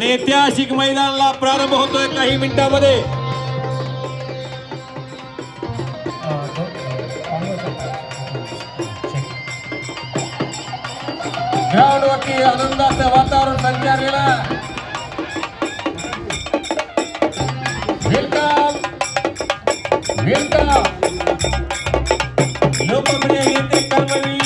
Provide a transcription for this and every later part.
ऐतिहासिक मैदानाला प्रारंभ होतोय काही मिनिटांमध्ये। ग्राउंडवरती आनंदाचं वातावरण संचारलेलं आहे। वेलकम वेलकम लोकप्रिय नेते कर्मवीर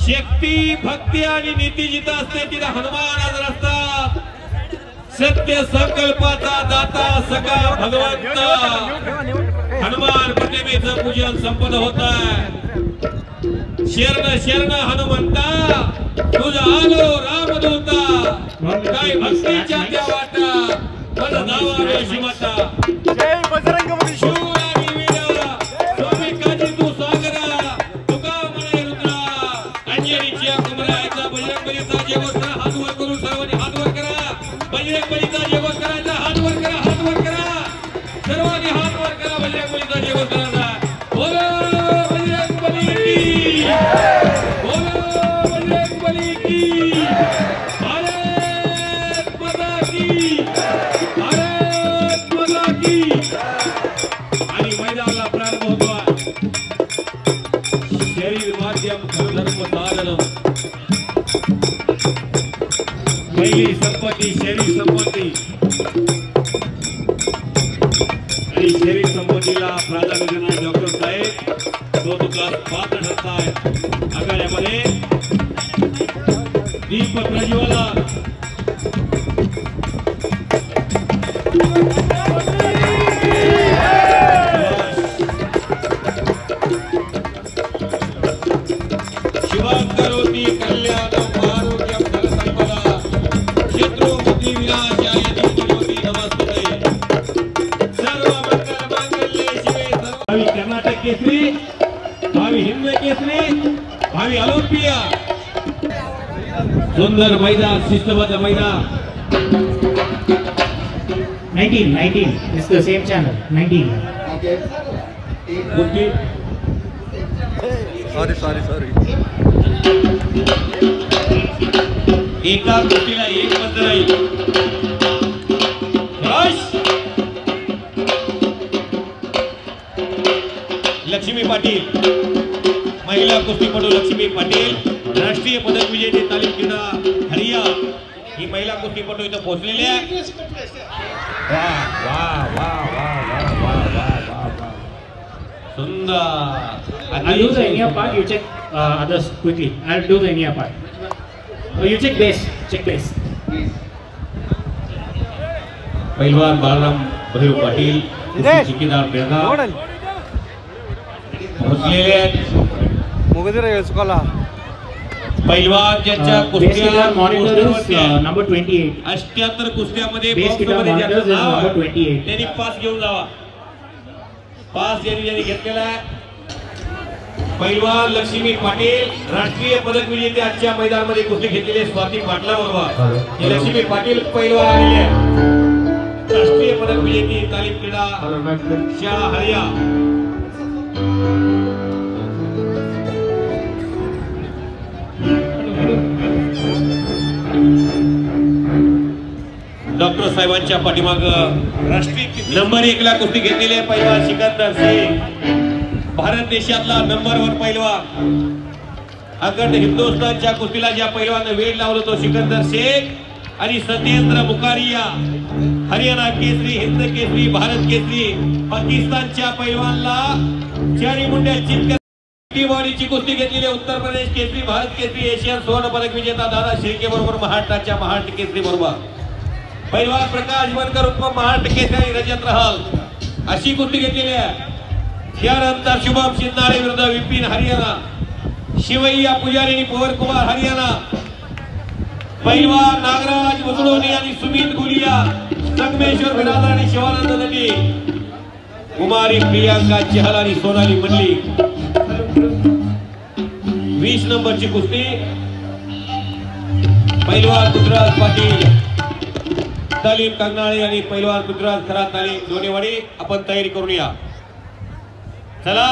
शक्ती भक्ती आणि नीती जिथं असते तिथे हनुमान आज असतात। सत्य संकल्पाचा दाता सखा भगवंत हनुमान प्रतिमेचं पूजन संपन्न होत आहे। शरण शरण हनुमंता तुझा आलो रामदूता काय भक्तीच्या त्या वाटा पद नावा शिवता जय बजरंगबली संपत्ती शरीर संपत्ती आणि शरीर संपत्तीला प्राधान्य देणारे डॉक्टर साहेब कौतुकास पात्र ठरतायत। आघाड्यामध्ये दीप प्रज्वला शिवाकरोति कल्याणम आरोग्यम धनसंपदा शत्रुमुक्ति विनाशाय नित्यज्योति नमस्ते सर्व मंगल मांगल्ये शिवे सर्व। भावी कर्नाटक केसरी, भावी हिंदवी केसरी, भावी ऑलिंपिया सुंदर मैदान शिस्तबद्ध मैदान 19 it's the same channel 19 okay sorry एका गोष्टीला एक मंत्र राहील। लक्ष्मी पाटील महिला कुस्तीपटू लक्ष्मी पाटील राष्ट्रीय पदक विजेते तालीम क्रीडा हरिया ही महिला कुस्तीपटू इथं पोहोचलेली आहे। वाह वाह वाह वाह वाह वाह वाह सुंदर. I'll do the India part. You check others quickly. I'll do the India part. You check base. Check base. पैलवान बाळराम भैरू पाटील ठेकेदार बेळगाव पोहोचलेले आहेत. पैलवान ज्यांच्या कुस्त्या मॉनिटर नंबर 28. 78 कुस्त्यामध्ये बॉक्समध्ये ज्याचं नाव आहे नंबर 28. त्यांनी पास घेऊन जावा. पास ज्यांनी घेतलेला आहे पैलवान लक्ष्मी पाटील राष्ट्रीय पदक विजेते आजच्या मैदानामध्ये कुस्ती घेतलेले स्वाती पाटला बरोबर हे लक्ष्मी पाटील पैलवान आलेले राष्ट्रीय पदक विजेती तालीम क्रीडा शाळा हरिया. डॉक्टर साहेबांच्या पाठीमाग राष्ट्रीय नंबर 1 ला कुस्ती घेतलेले पैलवान सिकंदर शेख भारत देशातला नंबर 1 पैलवान. अखंड हिंदुस्थानच्या कुस्तीला ज्या पैलवानाने वेळ लावलं तो सिकंदर शेख आणि सत्येंद्र मुकारिया हरियाणा केसरी हिंद केसरी भारत केसरी पाकिस्तानच्या पैलवानला चारी मुंड्या चितकरवाडीची कुस्ती घेतलेली उत्तर प्रदेश केसरी भारत केसरी एशियन सुवर्ण पदक विजेता दादा शिर्के बरोबर महाराष्ट्राच्या महाराष्ट्र केसरी बरोबर पैलवान प्रकाश बनकर उर्फ महाराष्ट्र केसरी रजत रहल अशी कुस्ती घेतलेली आहे. त्यानंतर शुभम शिंदाळे विरुद्ध विपिन हरियाणा शिवैया पुजारी आणि पवन कुमार हरियाणा पैलवान नागराज मुसळोनी आणि सुमित गुलिया संगमेश्वर बिरादर आणि शिवानंद नदी कुमारी प्रियांका चहल आणि सोनाली मल्लिक. 20 नंबरची कुस्ती पैलवान पृथ्वीराज पाटील तालीम कंगनाळे आणि पैलवान पृथ्वीराज खरा तालीम दोनेवाडी. आपण तयारी करून या चला.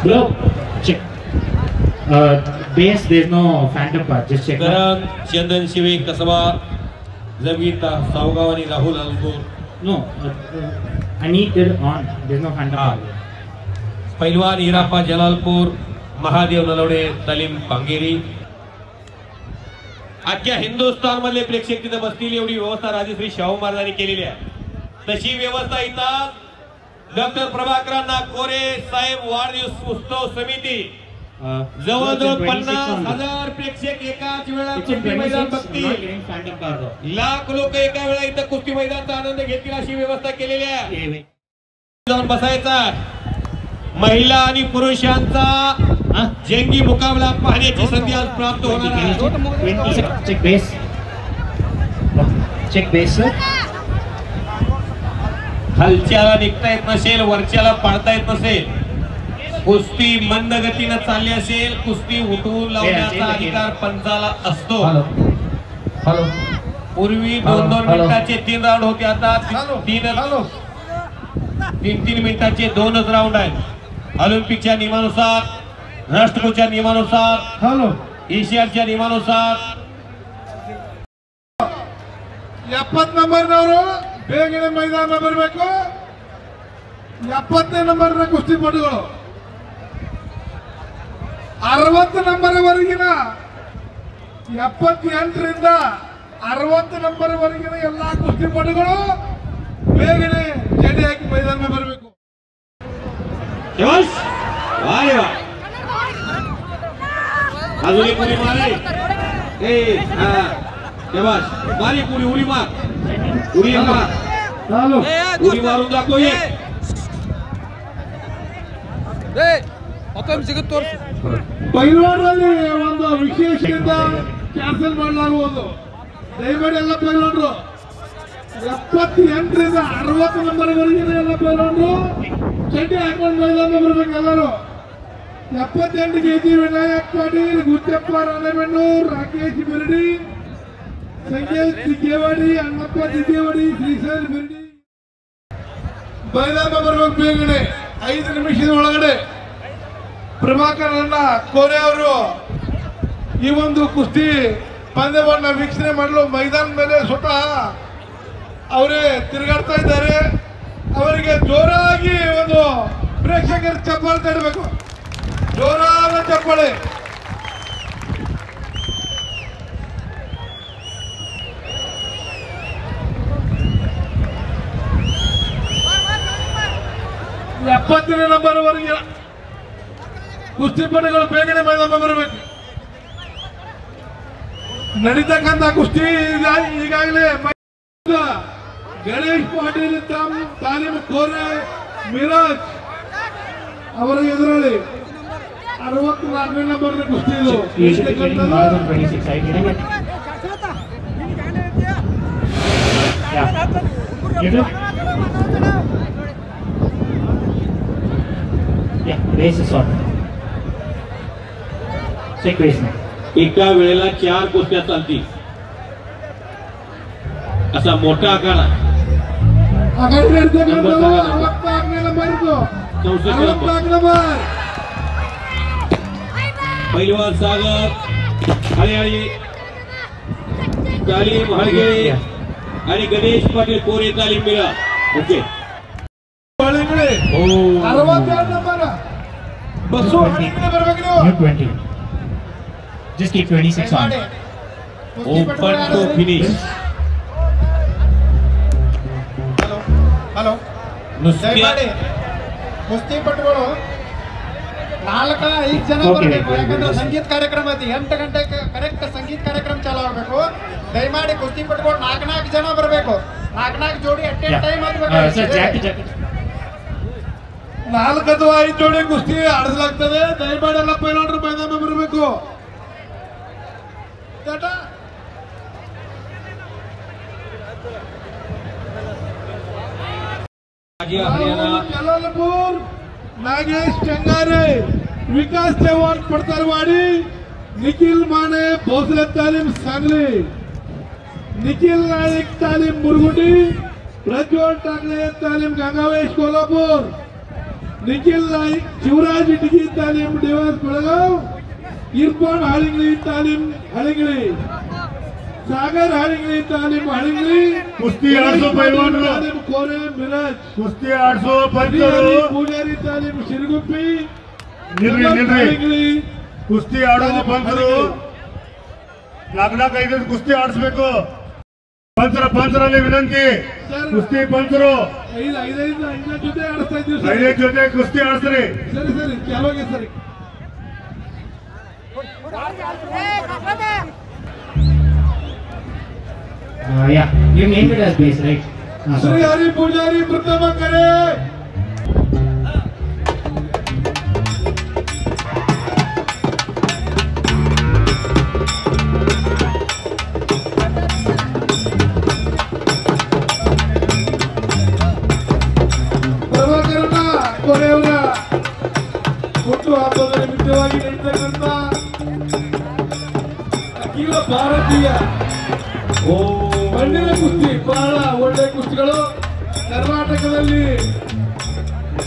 Bro, check. Base, there's no phantom part. Just check. करण चंदन शिवे कसबा जमीता सावगाव आणि Rahul अलगोर. No, I need it on. There's no phantom part. पैलवान हिरापा जलालपूर महादेव नलवडे तालीम पांगेरी. अख्ख्या हिंदुस्थान मधले प्रेक्षक तिथे बसतील एवढी व्यवस्था राजश्री शाहू महाराजांनी केलेली आहे. तशी व्यवस्था इथं डॉक्टर प्रभाकरांना कोरे साहेब वाढदिवस उत्सव समिती जवळजवळ 50,000 प्रेक्षक एकाच वेळा कुस्ती मैदान बघतील. लाख लोक एका वेळा इथं कुस्ती मैदानाचा आनंद घेतील अशी व्यवस्था केलेली आहे. जाऊन बसायचा महिला आणि पुरुषांचा जंगी मुकाबला पाहण्याची संधी आज प्राप्त होणार आहे. Check base. Check base, sir. खालच्याला निघता येत नसेल वरच्याला पाडता येत नसेल कुस्ती मंद गतीनं चालली असेल कुस्ती उठवून लावण्याचा अधिकार पंचाला असतो. पूर्वी 2-2 मिनिटाचे 3 राऊंड होते आता 3 मिनिटाचे 2च राऊंड आहेत. ऑलिम्पिकच्या नियमानुसार राष्ट्रकुलच्या नियमानुसार एशियाच्या नियमानुसार 70 ನಂಬರ್ನವರು ಬೇಗನೆ ಮೈದಾನ ಬರಬೇಕು. 70ನೇ ನಂಬರ್ನ ಕುಸ್ತಿಪಟುಗಳು 60 ನಂಬರ್ವರೆಗಿನ 78ರಿಂದ 60 ನಂಬರ್ವರೆಗಿನ ಎಲ್ಲಾ ಕುಸ್ತಿಪಟುಗಳು ಬೇಗನೆ ಜಡೆ ಹಾಕಿ ಮೈದಾನ ಬರಬೇಕು. अजून एक उडी मार मारी उडी उडी मार उडी मार उडी मारून दाखव. ಪೈಲ್ವಾನರಲ್ಲಿ ಒಂದು ವಿಶೇಷದಿಂದ ಕ್ಯಾನ್ಸಲ್ ಮಾಡಲಾಗುವುದು. ದಯಮಾಡಿ ಎಲ್ಲ ಪೈಲ್ವಾನರು 78ರಿಂದ 60 ನಂಬರ್ವರೆಗಿನ ಎಲ್ಲ ಪೈಲ್ವಾನರು ಚಡ್ಡಿ ಹಾಕೊಂಡು ಮೈದಾನ ಬರಬೇಕು. ಎಲ್ಲರೂ 78 ಕೆಜಿ ವಿನಾಯಕ್ ಪಾಟೀಲ್ ಗುತ್ತಪ್ಪ ರಾಣೆಬೆನ್ನೂರ್ ರಾಕೇಶ್ ಬಿರ್ಡಿ ಸಂಜಯ್ ದಿಗ್ಗೇವಾಡಿ ಅಣ್ಣಪ್ಪ ದಿಗ್ಗೇವಾಡಿ ಶ್ರೀಶೈಲ್ ಬಿರ್ಡಿ ಮೈದಾನ ಬರಬೇಕು ಬೇಗನೆ. 5 ನಿಮಿಷದ ಒಳಗಡೆ ಪ್ರಭಾಕರ್ ಅಣ್ಣ ಕೋರೆ ಅವರು ಈ ಒಂದು ಕುಸ್ತಿ ಪಂದ್ಯವನ್ನ ವೀಕ್ಷಣೆ ಮಾಡಲು ಮೈದಾನ ಮೇಲೆ ಸ್ವತಃ ಅವರೇ ತಿರುಗಾಡ್ತಾ ಇದ್ದಾರೆ. ಅವರಿಗೆ ಜೋರಾಗಿ ಒಂದು ಪ್ರೇಕ್ಷಕರ ಚಪ್ಪಾಳೆ ತಡಬೇಕು. ಜೋರಾದ ಚಪ್ಪಾಳೆ. 70ನೇ ನಂಬರ್ ವರೆಗೆ ಕುಸ್ತಿಪಟುಗಳು ಬೇಗನೆ ಮೈದಾನ ಬರಬೇಕು. ನಡೀತಕ್ಕಂಥ ಕುಸ್ತಿ ಈಗಾಗಲೇ ಗಣೇಶ್ ಪಾಟೀಲ್ ತಾಲೀಮ್ ಕೋರೆ ಮಿರಾಜ್ ಅವರ ಎದುರಾಳಿ 64ನೇ ನಂಬರ್ ಕುಸ್ತಿ ಇದು. एका वेळेला 4 कुस्त्या चालतील असा मोठा आखाडा. पैलवान सागर हळेहळी तालीम हळगे आणि गणेश पाटील कोरे तालीम मिळा. ओके 62 ನಂಬರ್ ಬಸ್ಸು ಹಳಿಗಡೆ ಬರಬೇಕು ನೀವು. 20. Just keep 26 on. Open to finish. Hello ದಯಮಾಡಿ ಕುಸ್ತಿಪಟುಗಳು 4-5 ಜನ ಬರಬೇಕು. ಯಾಕಂದ್ರೆ ಸಂಗೀತ ಕಾರ್ಯಕ್ರಮ ಐತಿ. 8 ಗಂಟೆಗೆ ಕರೆಕ್ಟ್ ಸಂಗೀತ ಕಾರ್ಯಕ್ರಮ ಚಾಲು ಆಗಬೇಕು. ದಯಮಾಡಿ ಕುಸ್ತಿಪಟುಗಳು 4 ಜನ ಬರಬೇಕು. 4 ಜೋಡಿ ಅಟ್ ಎ ಟೈಮ್ ಆಗಬೇಕು. 4 ಅಥವಾ 5 ಜೋಡಿ ಕುಸ್ತಿ ಆಡಿಸಲಾಗ್ತದೆ. ದಯಮಾಡಿ ಎಲ್ಲ ಪೈಲವಾನರು ಮೈದಾನ ಬರಬೇಕು. जलालपुर नागेश चंगारे, विकास चव्हाण पडतारवाडी, निखिल माने भोसले तालीम सांगली, निखिल नाईक तालीम मुरगुडी, प्रज्वल टाकले तालीम गंगावेश कोल्हापूर, निखिल नाईक शिवराज डिगी तालीम देवास बेळगाव, इरफान हाळिंगली तालीम हाळिंगली, सागर हाळिंगली तालीम हाळिंगली, कुस्ती 800 पैलवान तालीम कोरे मिराज, कुस्ती 800 पंचरू पूजारी तालीम शिरगुप्पी, ನಿಲ್ರಿ ಕುಸ್ತಿ ಆಡೋದು ಪಂಚರು. 4-5 ಕುಸ್ತಿ ಆಡಿಸ್ಬೇಕು. ಪಂಚರಲ್ಲಿ ವಿನಂತಿ, ಕುಸ್ತಿ ಪಂಚರು 5 ಜೊತೆ ಆಡಿಸ್ತಾ ಇದ್ದೀವಿ. 5 ಜೊತೆ ಕುಸ್ತಿ ಆಡಿಸ್ರಿ. ಸರಿ ಸರಿ ಚಾಲೋಗೆ ಸರಿ. Yeah, you named it as base, right? Shri Hari पुजारी प्रथम करे. ಪ್ರಭಾಕರನ ಕೊರೆಯವರ ಹುಟ್ಟುಹಬ್ಬದ ನಿಮಿತ್ತವಾಗಿ ನಡೆಸತಕ್ಕಂಥ ಅಖಿಲ ಭಾರತೀಯ ಮಣ್ಣಿನ ಕುಸ್ತಿ ಬಹಳ ಒಳ್ಳೆಯ ಕುಸ್ತಿಗಳು ಕರ್ನಾಟಕದಲ್ಲಿ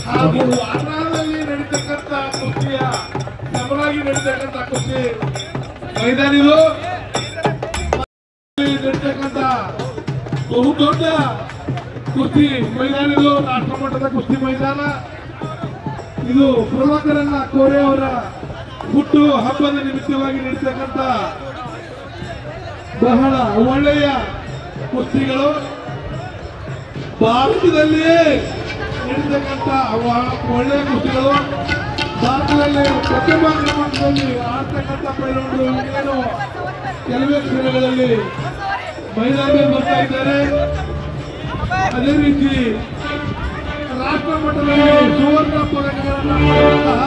ಹಾಗೂ ಆಂಧ್ರದಲ್ಲಿ ನಡೀತಕ್ಕಂಥ ಕುಸ್ತಿಯ ಸಮರಾಗಿ ನಡೀತಕ್ಕಂಥ ಕುಸ್ತಿ ಮೈದಾನಿದು. ನಡೀತಕ್ಕಂಥ ಬಹುದೊಡ್ಡ ಕುಸ್ತಿ ಮೈದಾನಿದು, ರಾಷ್ಟ್ರ ಮಟ್ಟದ ಕುಸ್ತಿ ಮೈದಾನ ಇದು. ಪ್ರಭಾಕರನ್ನ ಕೋರೆ ಅವರ ಹುಟ್ಟು ಹಬ್ಬದ ನಿಮಿತ್ತವಾಗಿ ನಡೀತಕ್ಕಂಥ ಬಹಳ ಒಳ್ಳೆಯ ಕುಸ್ತಿಗಳು. ಭಾರತದಲ್ಲಿಯೇ ನಡೀತಕ್ಕಂಥ ಒಳ್ಳೆಯ ಕುಸ್ತಿಗಳು. ಭಾರತದಲ್ಲಿ ಪ್ರಥಮ ಕ್ರಮಾಂಕದಲ್ಲಿ ಆಡ್ತಕ್ಕಂಥ ಪೈಲವಾನರು ಏನು ಕೆಲವೇ ಕ್ಷಣಗಳಲ್ಲಿ ಮೈದಾನದಲ್ಲಿ ಬರ್ತಾ ಇದ್ದಾರೆ. ಅದೇ ರೀತಿ ರಾಷ್ಟ್ರ ಮಟ್ಟದಲ್ಲಿ ಸುವರ್ಣ ಪದಕಗಳನ್ನು ಪಡೆದಂತಹ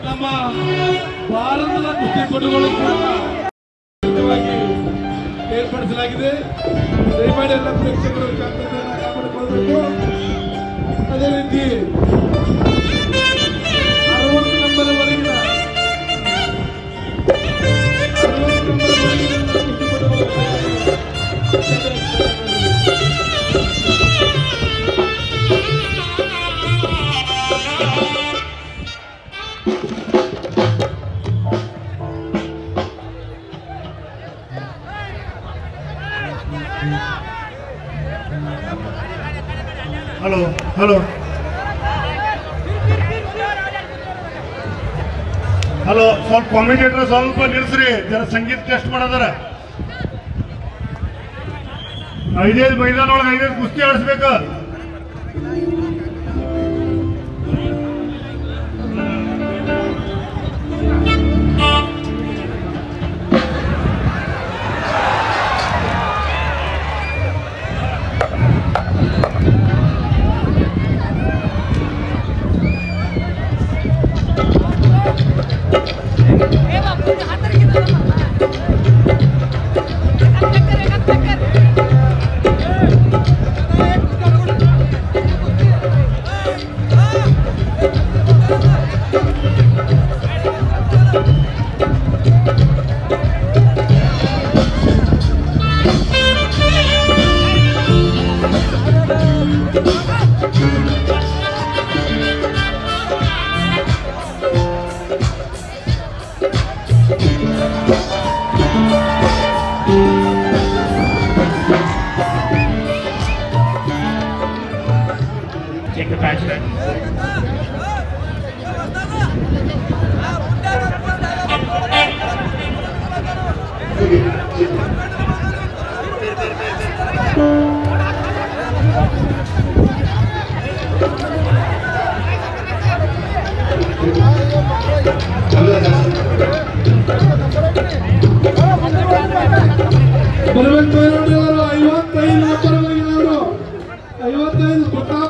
ನಮ್ಮ ಭಾರತದ ಕುಸ್ತಿಪಟುಗಳು ಕೂಡ ಏರ್ಪಡಿಸಲಾಗಿದೆ. ದಯಮಾಡಿ ಎಲ್ಲ ಪ್ರೇಕ್ಷಕರು ಶಾಂತತೆಯನ್ನು ಕಾಪಾಡಿಕೊಳ್ಳಬೇಕು. ಅದೇ ರೀತಿ 60 ನಂಬರ್ವರೆಗಿನ ಹಲೋ ಹಲೋ ಹಲೋ ಸ್ವಲ್ಪ ಕಾಮಿಡೇಟರ್ ಸ್ವಲ್ಪ ನಿಲ್ಸ್ರಿ. ಜರ ಸಂಗೀತ ಟೆಸ್ಟ್ ಮಾಡೋದಾರ. 5 ಮೈದಾನ ಒಳಗೆ 5 ಕುಸ್ತಿ ಆಡಿಸ್ಬೇಕು.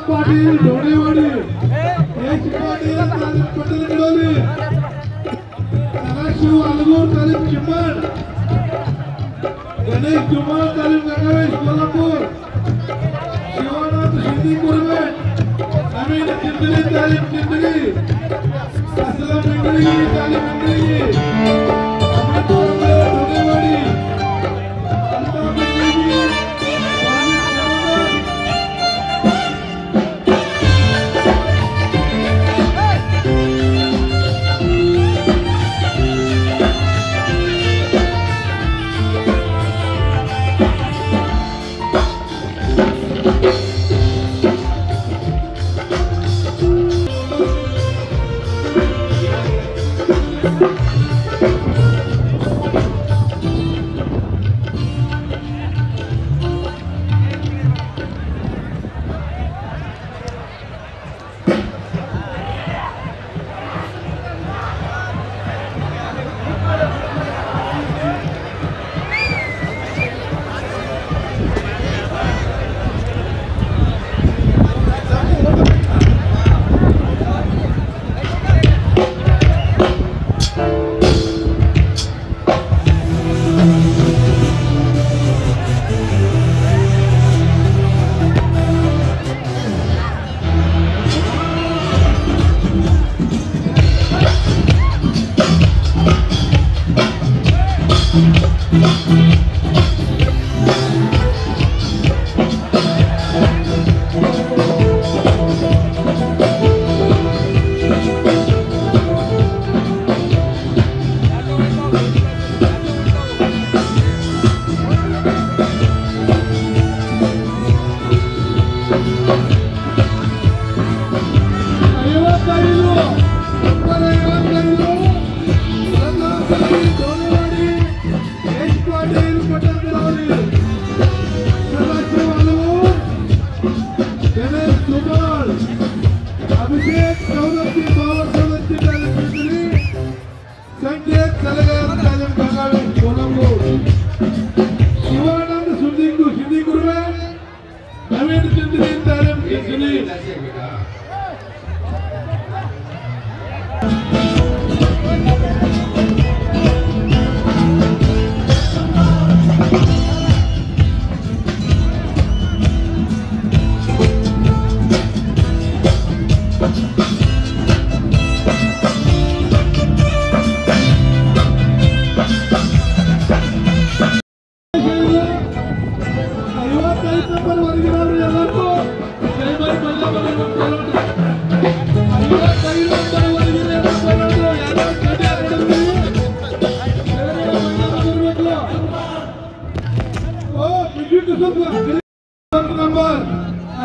पाटील ढोणेवाडी पाटील कडोली शिव अलगूर तालीम चिंबड गणेश जुमाल तालीम गंगावेश कोल्हापूर शिवानंद शिंदी कुरमेट अमीन चिंदली तालीम चिंदली असलम इंगळी तालीम इंगळी अमित ढोणेवाडी अल्ताफ इंगळी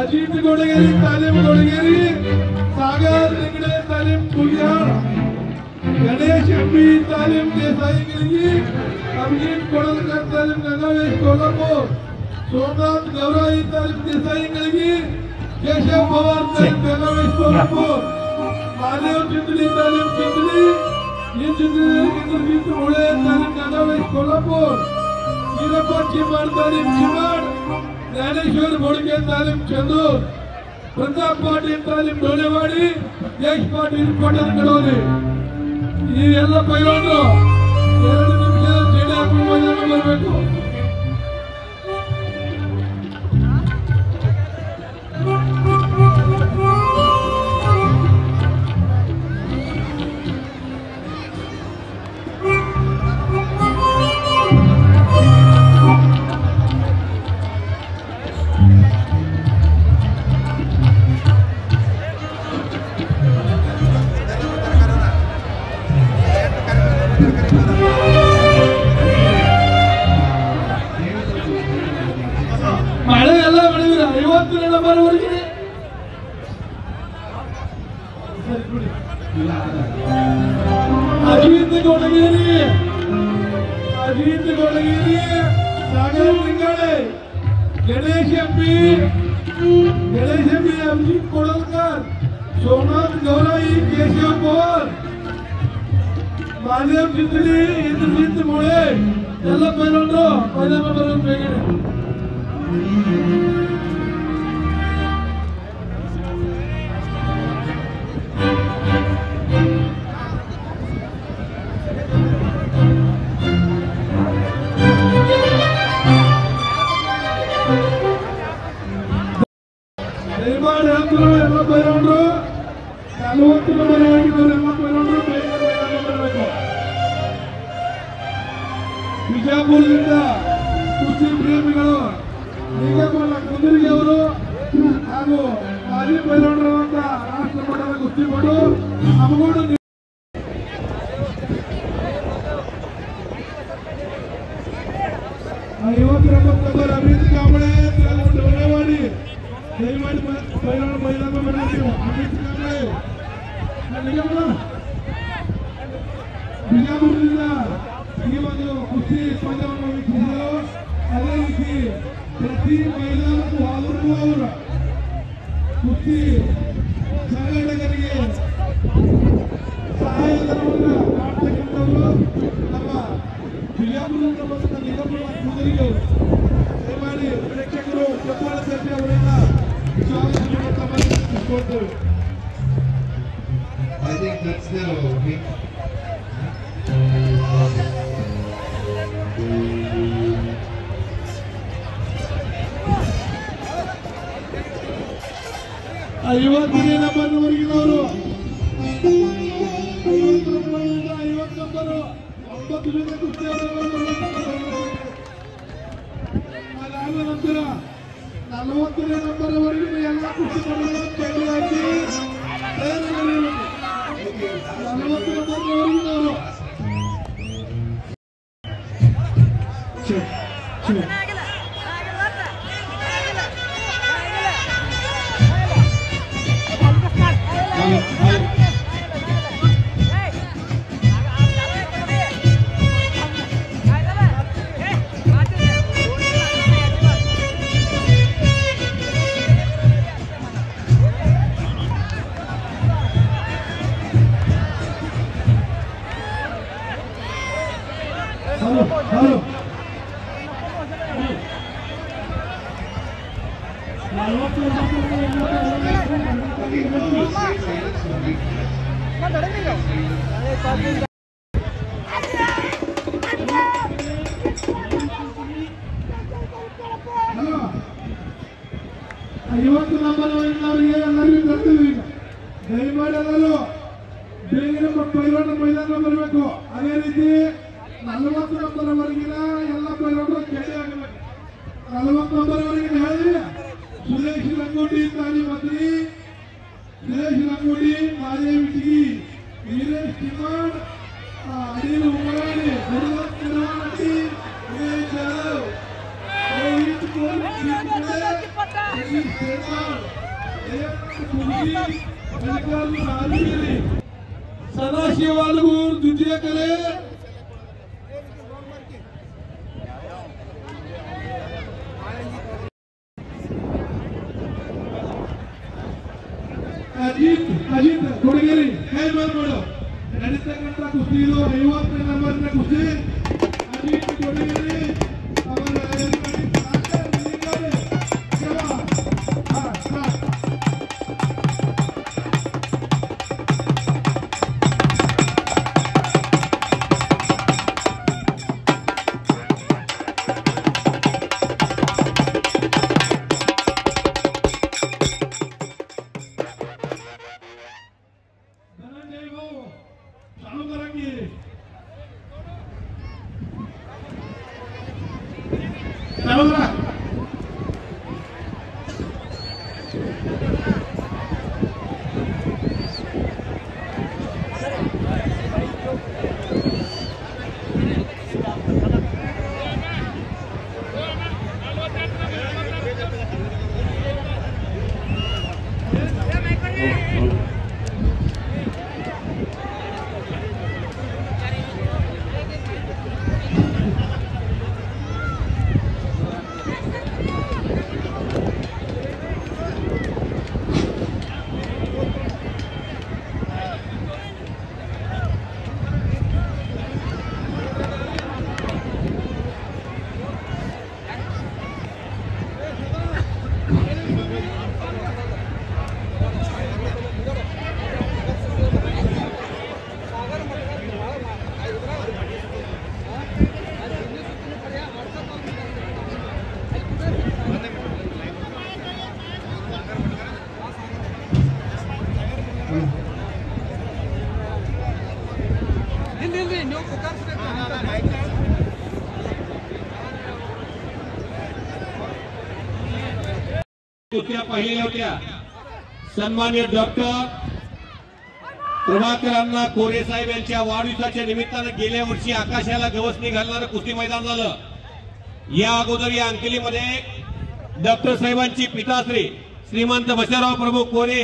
अजीत गोडगेरी तालीम गोडगेरी सागर निगडे तालीम कुलियार गणेश एमपी तालीम देसाई गिरगी अभिजीत कोडलकर तालीम गंगावेश कोल्हापूर सोमनाथ गौराई तालीम देसाई गिरगी केशव पवार तालीम गंगावेश कोल्हापूर महादेव चिंदली तालीम चिंदली इंद्रजीत मुळे तालीम गंगावेश कोल्हापूर वीरप्पा चिमाड तालीम चिमाड ज्ञानेश्वर घोड़के तालीम चंदूर प्रताप पाटील तालीम ढोलेवाड़ी यश पाटील कोटन कड़ोली ಈ ಎಲ್ಲ ಪೈಲವಾನರು 2 ನಿಮಿಷ ಜೆಡಿ ಹಾಕಿ ಮೈದಾನ ಬರಬೇಕು Gracias. अजीत गोडगिरी, सागर लिंगाडे, गणेश एमपी, अभिजित कोडलकर, सोमनाथ गौराई, केशव पवार, महादेव चितली, इंद्रजित मोळे ಎಲ್ಲ पैलवानರು ಮೈದಾನ ಬರೋದು ಬೇಗನೆ. ದಯಮಾಡಿ ಹೇಳ್ತಾರೆ ಎಲ್ಲ पैलवानರು 40 ನಂಬರ್ ಆಗಿದ್ದಾರೆ ಎಲ್ಲ पैलवानರು ಮೈದಾನ ಬರಬೇಕು. ಬಿಜಾಪುರದಿಂದ ಕುಸ್ತಿ ಪ್ರೇಮಿಗಳು ನಿಗಮನ ಕುದುರೆಗೆ ಅವರು ಹಾಗೂ ಮಾಜಿ ಪೈಲವಾನರಾದಂತ ರಾಷ್ಟ್ರ ಮಟ್ಟದ ಕುಸ್ತಿಪಟು ನಮಗೋಡು 59 ನಂಬರ್ ಅಮಿತ್ ಕಾಂಬಳೆ ಧನ್ಯವಾದಿ ದಯಮಾಡಿ ಪೈಲವಾನ ಮೈದಾನ ಬರಬೇಕು. ಅಮಿತ್ ಕಾಂಬಳೆ ನಿಗಮ ಬಿಜಾಪುರದಿಂದ ಈ ಒಂದು ಕುಸ್ತಿ ಸ್ಪರ್ಧೆಯನ್ನು ವೀಕ್ಷಿಸಲು ಅದೇ ರೀತಿ ಪ್ರತಿ ಮೈದಾನಕ್ಕೂ ಹಾಜರಿರುವವರ ಕುಸ್ತಿ ಸಂಘಟಕರಿಗೆ ಸಹಾಯಧನವನ್ನು ಮಾಡ್ತಕ್ಕಂಥವರು ನಮ್ಮ ಬಿಜಾಪುರದಿಂದ ಬಂದ ನಿಗಮಗಳ ಕುದುರೆಗೆ ದಯಮಾಡಿ ಪ್ರೇಕ್ಷಕರು ಚಪ್ಪಾಳ ಚರ್ಚೆ ಅವರಿಂದ ಸ್ವಾಗತವನ್ನು ತಮ್ಮಲ್ಲಿ. I think that's the big ಐವತ್ತನೇ ನಂಬರ್ವರೆಗಿನವರು 50 ನಂಬರು 9 ಜನ ಕುಸ್ತಿ ಅದಾದ ನಂತರ 40ನೇ ನಂಬರ್ವರೆಗಿನ ಎಲ್ಲ ಕುಸ್ತಿಪಟುಗಳು ಚಂಡಿ ಹಾಕಿ ತಯಾರಿಗಳಿರಬೇಕು. 40 ನಂಬರ್ವರೆಗಿನವರು ಐವತ್ತು ನಂಬರ್ವರೆಗಿನವರಿಗೆ ಎಲ್ಲರಿಗೂ ಗೊತ್ತಿದೆ. ಈಗ ದಯಮಾಡಿ ಎಲ್ಲರೂ ಬೇಗನೆ ಪೈಲವಾನ ಮೈದಾನ ಬರಬೇಕು. ಅದೇ ರೀತಿ 40 ನಂಬರ್ವರೆಗಿನ ಎಲ್ಲ ಪೈಲವಾನರು ಚಂಡಿ ಆಗಬೇಕು. 40 ನಂಬರ್ವರೆಗಿನ ಹೇಳಿ ಸುರೇಶ್ ರಂಗೋಟಿ ತಾಳಿ ಮಂತ್ರಿ, ಸುರೇಶ್ ರಂಗೋಟಿ, ಮಾದೇವಿ ಟಿಗಿ, ವೀರೇಶ್ ಕಿಮಾಡ್, ಅನಿಲ್ ಉಮರಾಣಿ, ಗುರುದತ್ ನಿರ್ವಾಣಿ, ಉಮೇಶ್ ಯಾದವ್, ರೋಹಿತ್ ಕೋಹ್ಲಿ, सदाशिव वालगूर द्वितीय करे, अजीत गोडगिरी ನಡೀತಕ್ಕಂಥ ಕುಸ್ತಿದು 50ನೇ ನಂಬರ್ನ ಕುಸ್ತಿ ಅಜಿತ್ गोडगिरी ಅವರ कुस्त्या पाहिलेल्या होत्या. सन्मान्य डॉक्टर प्रभाकर अण्णा कोरे साहेब यांच्या वाढदिवसाच्या निमित्तानं गेल्या वर्षी आकाशाला गवसणी घालणारं कुस्ती मैदान झालं. या अगोदर या अंकलीमध्ये डॉक्टर साहेबांची पिताश्री श्रीमंत बशाराव प्रभू कोरे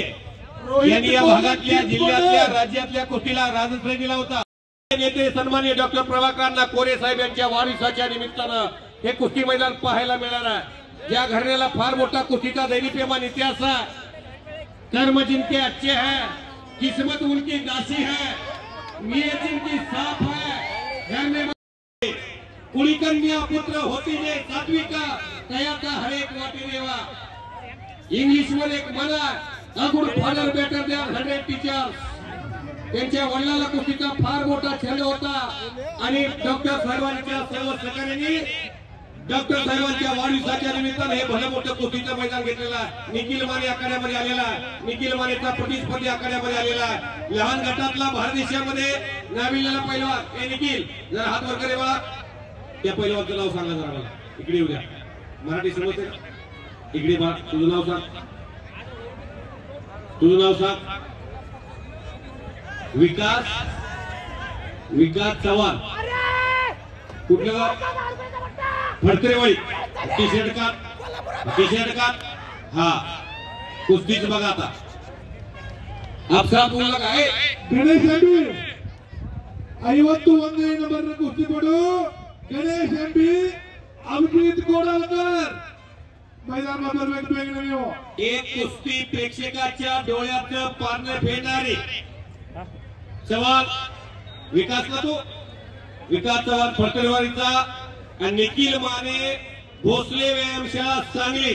यांनी या भागातल्या जिल्ह्यातल्या राज्यातल्या कुस्तीला राजश्री दिला होता. नेते सन्मान्य डॉक्टर प्रभाकर अण्णा कोरे साहेब यांच्या वाढदिवसाच्या निमित्तानं हे कुस्ती मैदान पाहायला मिळणार आहे. या घराण्याला फार मोठा कुस्तीचा दैनिप्यमान इतिहास है. कर्म जिनके अच्छे हैं, किस्मत उनकी दासी है, नियत जिनकी साफ है, घर में कुड़ी कन्या पुत्र होती जे सात्विका तयाचा हरेक वाटी देवा. इंग्लिश मध्ये एक म्हणा, a good father better than 100 teachers. त्यांच्या वडिलांना कुस्तीचा फार मोठा छंद होता आणि डॉक्टर साहेबांच्या सर्व सहकार्याने डॉक्टर साहेबांच्या वाढदिवसाच्या निमित्तानं हे भलं मोठं कुस्तीचं मैदान घेतलेलं आहे. निखिल माने आखाड्यामध्ये आलेला आहे. निखिल मानेचा प्रतिस्पर्धी आखाड्यामध्ये आलेला आहे. लहान गटातला भारत देशामध्ये नाविलेला पैलवान हे निखिल, जरा हात वर करे बघा. त्या पैलवानचं नाव सांगा जरा मला. इकडे येऊ द्या. मराठी समजते का? इकडे बघा. तुझं नाव सांग. तुझं नाव सांग. विकास चव्हाण. कुठलं गाव? फडकरेवाडी. टी शर्ट का हा कुस्तीच बघा आता. आपसा बोलला काय गणेश ಎಂಬಿ 51ನೇ ನಂಬರ್ನ ಕುಸ್ತಿಪಟು ಗಣೇಶ್ ಎಂಬಿ अभिजित गोडालकर मैदानात बरಬೇಕು ಬೇಗನೆ ನೀವು. एक कुस्ती प्रेक्षकाच्या डोळ्याचं पारणं फेडणारी चव्हाण विकासला तो विकास चव्हाण फडकरेवाडीचा आणि निखिल माने भोसले व्यायामशाळा सांगली.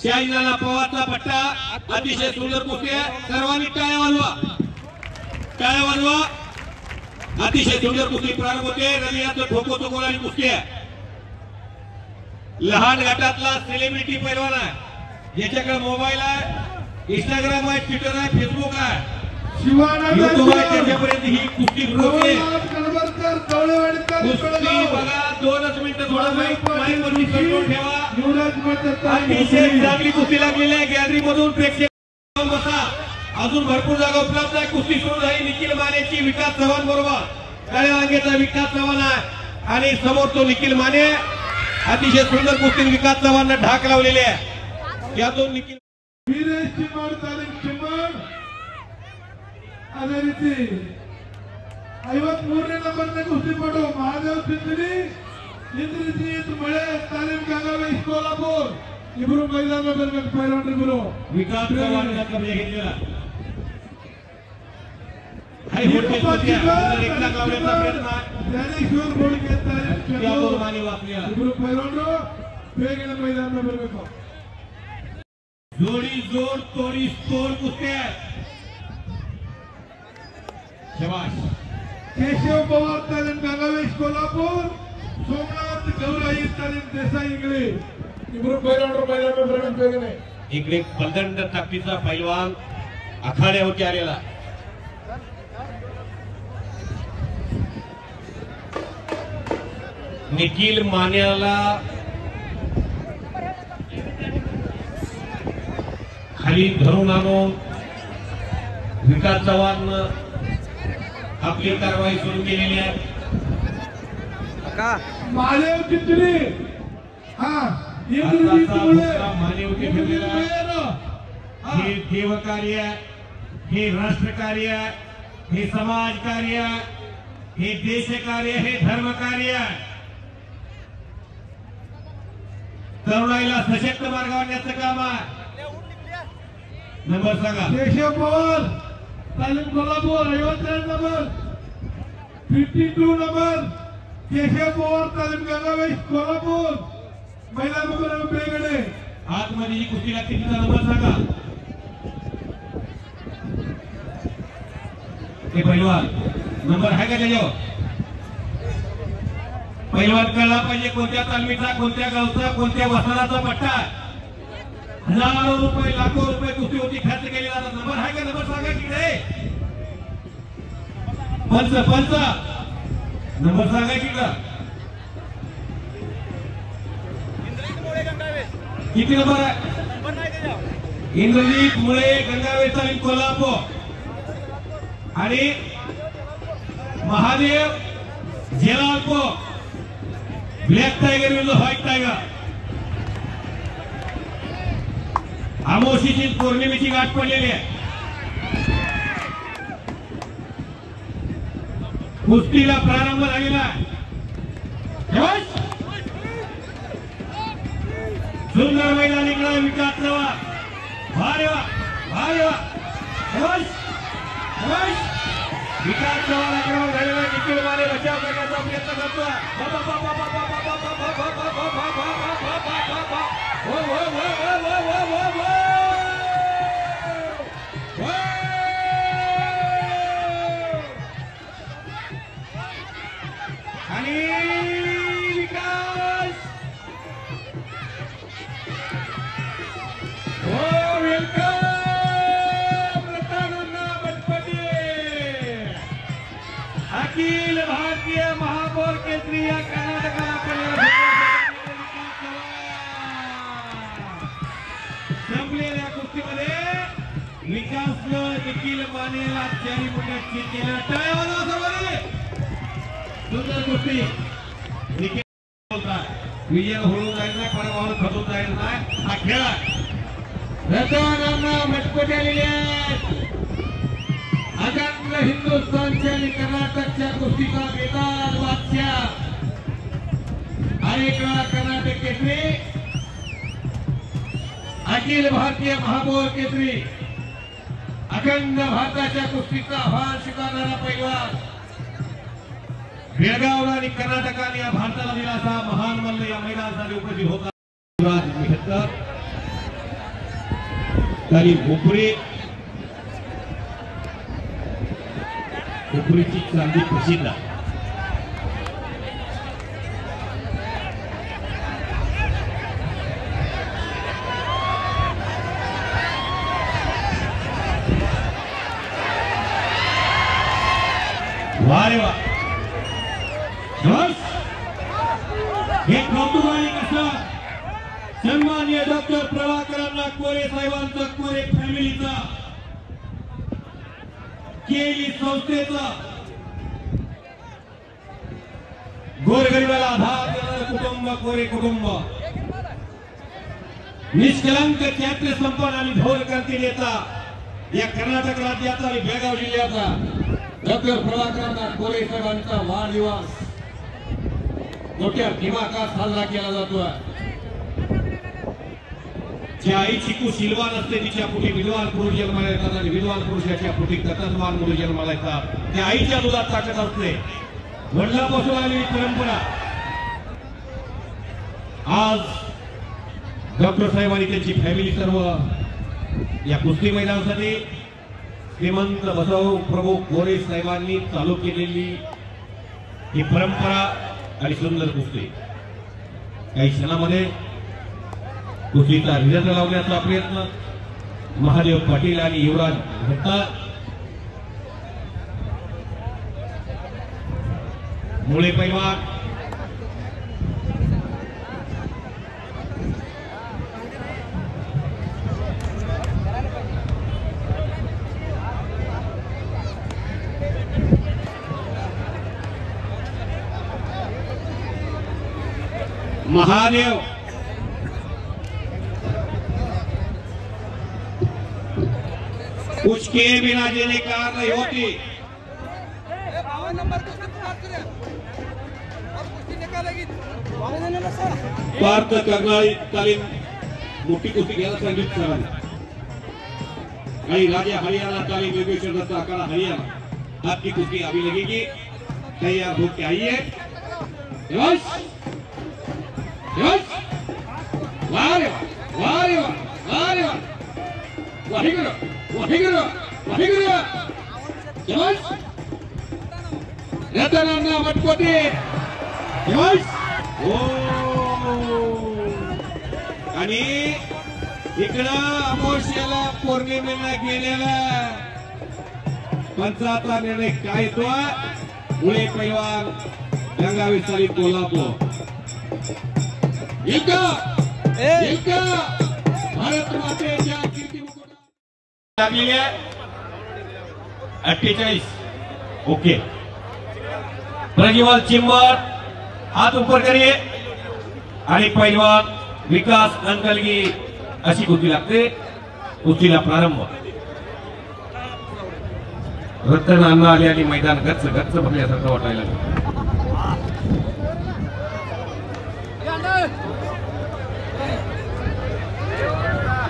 शाहीनाला पवारचा पट्टा. अतिशय सुंदर कुस्ती आहे. सर्वांनी टाळ्या वाजवा. टाळ्या वाजवा. अतिशय सुंदर कुस्ती प्रारंभ होते. रवियाचं ठोको तो गोलाची कुस्ती आहे. लहान गटातला सेलिब्रिटी पैलवान आहे. ज्याच्याकडे मोबाईल आहे, इंस्टाग्राम आहे, ट्विटर आहे, फेसबुक आहे, युट्यूब आहे, त्याच्यापर्यंत ही कुस्ती पोहोचली. कुस्ती बघा. 2च मिनिटं थोडा माईकवरती कंट्रोल ठेवा. अतिशय चांगली कुस्ती लागलेली आहे. गॅलरी मधून प्रेक्षक बसा. अजून भरपूर जागा उपलब्ध आहे. कुस्ती सुरू झाली. निखिल मानेची विकास चव्हाण बरोबर. काळ्या वांग्याचा विकास चव्हाण आहे आणि समोर तो निखिल माने. अतिशय सुंदर कुस्ती विकास चव्हाणनं ढाक लावलेली आहे. यातून निखिल ವೀರೇಶ್ ಚಿಮ್ಮಡ್ ತಾಲೀಮ್ ಚಿಮ್ಮಡ್ ಅದೇ ರೀತಿ 53ನೇ ನಂಬರ್ನ ಕುಸ್ತಿಪಟು ಮಹಾದೇವ್ ಸಿಂಧಿ ಇಂದ್ರಜಿತ್ ಮಳೆ ತಾಲೀಮ್ ಗಂಗಾವೇಶ್ ಕೋಲ್ಹಾಪುರ್ ಇಬ್ಬರು ಮೈದಾನ ಬರಬೇಕು ಪೈಲ್ವಾನ್ ಇಬ್ಬರು. विकास चव्हाण कब्जा घेतलेला ಜ್ಞಾನೇಶ್ವರ್ ಬೋಳಿಗೆ त्यावर माने वाचलेला. ಇಬ್ಬರು ಪೈಲ್ವಾನರು ಬೇಗನೆ ಮೈದಾನ ಬರಬೇಕು. जोडी जोड तोडी तोड कुस्त्या. शबाश. केशव पवार तालीम गंगावेश कोल्हापूर, सोमनाथ गौराई तालीम देसाई इंगळे इब्रू पैलवान मैदानावर बरಬೇಕು ಬೇಗನೆ. इकडे बलदंड ताकदीचा पैलवान आखाड्यावरती आलेला. निखिल मान्याला खाली धरून आणून विकास चव्हाण आपली कारवाई सुरू केलेली आहे. महादेव चिंचणी हा इंद्रजीत मुळे मान्यवती ठेवलेला आहे. हे देवकार्य, हे राष्ट्रकार्य, हे समाजकार्य, हे देशकार्य, हे धर्मकार्य. तरुणाईला सशक्त मार्गावर आणण्याचं काम आहे. नंबर सांगा. केशव पवार तालीम कोल्हापूर 52 नंबर, 52 नंबर केशव पवार तालीम गंगावेश कोल्हापूर मैदानावर बेगडे. आतमध्ये जी कुस्ती लागते तिचा नंबर सांगा. हे पैलवान नंबर आहे का त्याच्यावर? पैलवान कळला पाहिजे कोणत्या तालमीचा, कोणत्या गावचा, कोणत्या वसाहताचा पट्टा आहे. हजारो रुपये, लाखो रुपये कुस्ती होती खर्च केले जातात. नंबर आहे का? नंबर सांगा की रे. पंच नंबर सांगा की का? किती नंबर आहे? इंद्रजीत मुळे गंगावेल तालीम कोल्हापूर आणि महादेव जेलालपूर ब्लॅक टायगर विरुद्ध व्हाईट टायगर. अमावशीची पौर्णिमेची गाठ पडलेली आहे. कुस्तीला प्रारंभ झालेला आहे. सुंदर मैदान इकडे विकास चव्हाण. भारे वा भारे वा. विकास चव्हाण आक्रमण झालेला निखिल माने बचाव करण्याचा प्रयत्न करतो. आणि विकास अखिल भारतीय महापौर केसरी या कर्नाटकाला संपलेल्या कुस्तीमध्ये विकासनं निखिल मानेला चारी मुंड्याची केला. सुंदर कुस्ती. निखिल विजय होऊन जाईल नाही, पराभवाला खचून जाईल नाही. हा खेळ रतनांना मटपटे आलेले आहेत. अखंड हिंदुस्थानच्या आणि कर्नाटकच्या कुस्तीचा बेताज बादशाह अनेक वेळा कर्नाटक केसरी, अखिल भारतीय महापौर केसरी, अखंड भारताच्या कुस्तीचा आव्हान स्वीकारणारा पैलवान, बेळगावला आणि कर्नाटकाने या भारताला दिला असा महान मल्ल या मैदानासाठी उपस्थित होता. उपरीची चांदी प्रसिद्ध. वारे वा. हे कौतुकाने कसं सन्माननीय डॉक्टर प्रभाकरांना कोरे साहेबांचा, कोरे फॅमिलीचा, केली संस्थेचा, गोरगरिबाला आधार देणारं कुटुंब कोरे कुटुंब, निष्कलंक चारित्र्य संपन्न आणि धोरणांती नेता या कर्नाटक राज्याचा आणि बेळगाव जिल्ह्याचा डॉक्टर प्रभाकरांना कोरे साहेबांचा वाढदिवस मोठ्या दिमाखात साजरा केला जातो. ज्या आईची कुशीलवान असते तिच्या पोटी विद्वान पुरुष जन्माला येतात आणि विद्वान पुरुषाच्या पोटी कथनवान मुली जन्माला येतात. त्या आईच्या दुधात ताकद असते. वडिलांपासून आलेली परंपरा आज डॉक्टर साहेब आणि त्यांची फॅमिली सर्व या कुस्ती मैदानासाठी श्रीमंत बसव प्रभू कोरे साहेबांनी चालू केलेली ही परंपरा आणि सुंदर कुस्ती काही क्षणामध्ये कुस्तीचा रिझल्ट लावण्याचा प्रयत्न महादेव पाटील आणि युवराज भट्टा मुळे पैलवान महादेव कुछ के बिना देने कार नहीं होती. पार्थ करणारी तालीम मोठी कुस्ती घ्यायला सांगितलं सरांनी आणि राजा हरियाणा तालीम योगेश्वर दत्त आकारा हरियाणा आपकी कुस्ती अभी लगेगी. तैयार होके आइए. रतनांना मटकोटे आणि इकडं अमावस्याला पौर्णिमेला गेलेला पंचाचा निर्णय काय तो मुळे पैलवान गंगावेल तालीम कोल्हापूर. भारत मातेच्या कीर्ती लागलेली आहे 48. ओके, प्रज्वल चिंबर हात ऊपर करिए आणि पैलवान विकास अंकलगी अशी कुस्ती लागते. कुस्तीला प्रारंभ. रतन अण्णा आले आणि मैदान गच्च गच्च भरल्यासारखं वाटायला लागलं.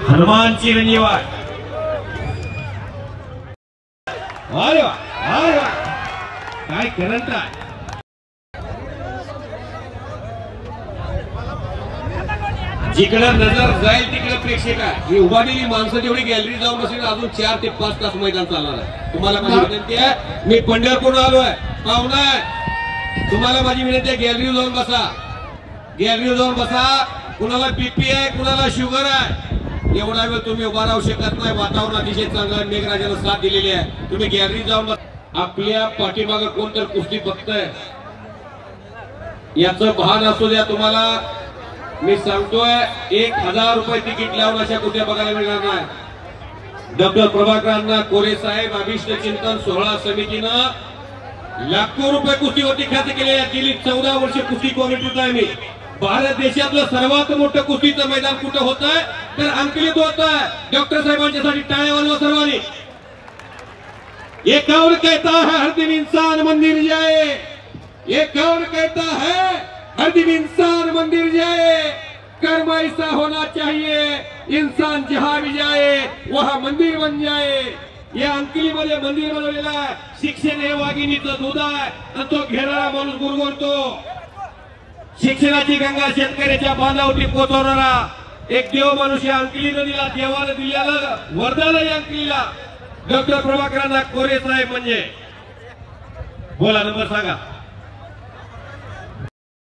हनुमान चिरंजीवाय. अरे वा, अरे वा, काय करंट आहे. जिकडे नजर जाईल तिकडे प्रेक्षक आहे. ही उभारलेली माणसं जेवढी गॅलरी जाऊन बसेल अजून 4 ते 5 तास मैदान चालणार आहे. तुम्हाला माझी विनंती आहे, मी पंढरपूर आलोय, पाहुणा आहे, तुम्हाला माझी विनंती आहे गॅलरी जाऊन बसा. गॅलरी जाऊन बसा. कुणाला बीपी आहे, कुणाला शुगर आहे, एवढा वेळ तुम्ही उभा राहू शकत नाही. वातावरण अतिशय चांगलं आहे, मेघराजानं साथ दिलेली आहे. तुम्ही गॅलरी जाऊन बसा. आपल्या पाठीमागं कोणतर कुस्ती बघतंय याचं भान असू द्या. तुम्हाला मी सांगतोय 1000 रुपये तिकीट लावून अशा कुठे बघायला मिळणार नाही. डॉक्टर प्रभाकरांना कोरे साहेब अभिष्ट चिंतन सोहळा समितीनं लाखो रुपये कुस्तीवरती खर्च केले. गेली 14 वर्ष कुस्ती कॉमिटीत आहे मी. भारत देशातलं सर्वात मोठं कुस्तीचं मैदान कुठं होत आहे तर अंकलीत होत आहे. डॉक्टर साहेबांच्यासाठी टाळ्या वाजवा सर्वांनी. ये कौन कहता है हर दिन इंसान मंदिर जाए, ये कौन कहता है हर दिन इंसान मंदिर जाए, कर्म ऐसा होना चाहिए इंसान जहां भी जाए वहां मंदिर बन जाए. या अंकलीमध्ये मंदिर बनवलेलं आहे. शिक्षण हे वाघिणीचं दूध आहे आणि तो घेणारा माणूस गुरगुरतो. शिक्षणाची गंगा शेतकऱ्याच्या बांधावरती पोहोचवणारा एक देव माणूस या अंकलीनं दिला. देवानं दिलेला वरदान या अंकलीला. डॉक्टर प्रभाकरांना कोरे साहेब म्हणजे बोला, नंबर सांगा.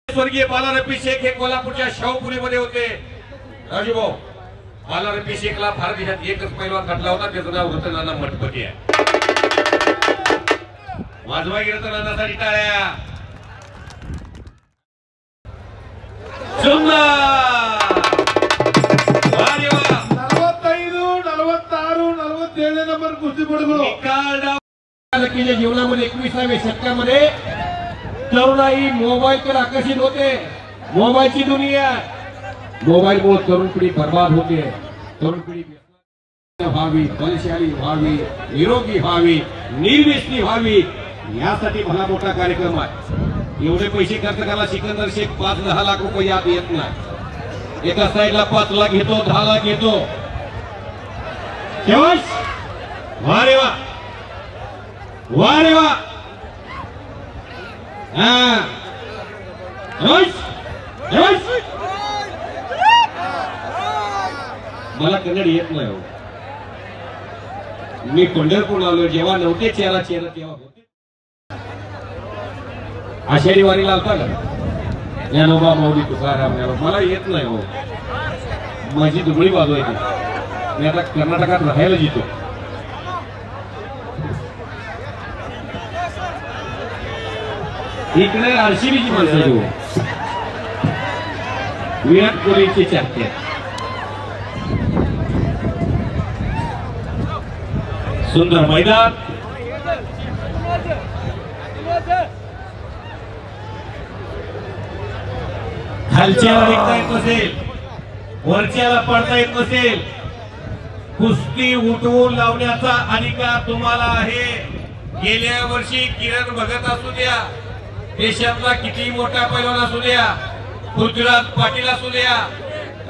स्वर्गीय बालारपी शेख हे कोल्हापूरच्या शाहूपुरीमध्ये होते. राजूभाऊ, बालारपी शेखला भारत देशात एकच पैलवान घडला होता, त्याचं नाव रतनाना मठपती आहे. वाजवाई रतनानासाठी टाळ्या. सुंदर. 45, 46, 47 नंबर कुस्ती पडलो. जीवनामध्ये 21व्या शतकामध्ये तरुणाई मोबाईलकडे आकर्षित होते. मोबाईलची दुनिया. मोबाईलमुळे तरुण पिढी बर्बाद होते. तरुण पिढी व्हावी, बलशाली व्हावी, निरोगी व्हावी, निर्व्यसनी व्हावी यासाठी भला मोठा कार्यक्रम आहे. एवढे पैसे खर्च करायला सिकंदर शेख 5-10 लाख रुपये यात येत नाही. एका साईडला 5 लाख घेतो, 10 लाख घेतो. वा रे वा, वा रे वा. मला कन्नड येत नाही हो. मी पंढरपूर आलो जेव्हा नव्हते चेहरा तेव्हा होते. आषाढी वारीला होता का ज्ञानोबा माऊली तुकाराम मला येत नाही हो. माझी दुबळी बाजू आहे. मी आता कर्नाटकात राहायला जितो. इकडे आरसीबीची माणसं हो. विराट कोहलीची चाहते. सुंदर मैदान. खालच्याला निघता येत नसेल, वरच्याला पडता येत नसेल, कुस्ती उठवून लावण्याचा अधिकार तुम्हाला आहे. गेल्या वर्षी किरण भगत असू द्या, देशातला किती मोठा पैलवान असू द्या, पृथ्वीराज पाटील असू द्या,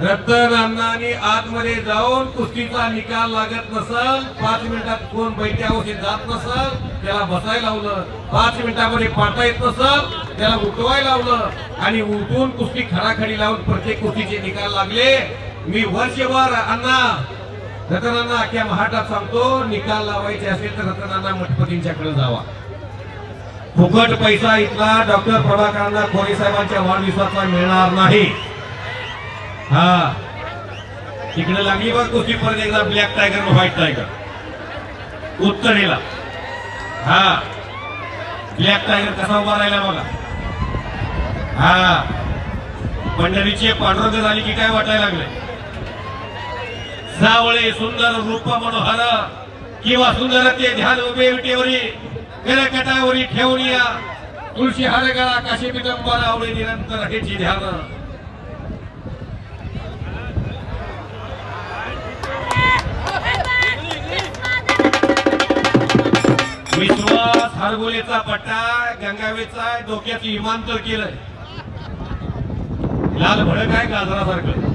रतन अण्णांनी आतमध्ये जाऊन कुस्तीचा निकाल लागत नसल, 5 मिनिटात कोण बैठ्यावरती जात नसल त्याला बसायला लावलं, 5 मिनिटांमध्ये पाडता येत नसल त्याला उठवायला लावलं आणि उठून कुस्ती खडाखडी लावून प्रत्येक कुस्तीचे निकाल लागले. मी वर्षभर अण्णा रतनांना अख्ख्या महाराष्ट्रात सांगतो, निकाल लावायचे असेल तर रतनांना मठपतींच्याकडे जावा. फुकट पैसा इथला डॉक्टर प्रभाकरांना कोरे साहेबांच्या वाढदिवसाचा मिळणार नाही. हा तिकडे लागली बघ कुस्ती परत एकदा ब्लॅक टायगर व्हाईट टायगर उत्तरेला. हा ब्लॅक टायगर कसा उभा राहिला बघा. हा पंढरीची पांडुरंग झाली की काय वाटायला लागले. सावळे सुंदर रूप मनोहर किंवा सुंदर ते ध्यान उभे विटेवरी गळकटावरी ठेवून या तुळशी हार गळा काशी पितंबर आवळे निरंतर हेची ध्यान विश्वास हरगोलेचा पट्टा गंगावेचा डोक्यात विमानतळ केलंय लाल भडक आहे गाजरासारखं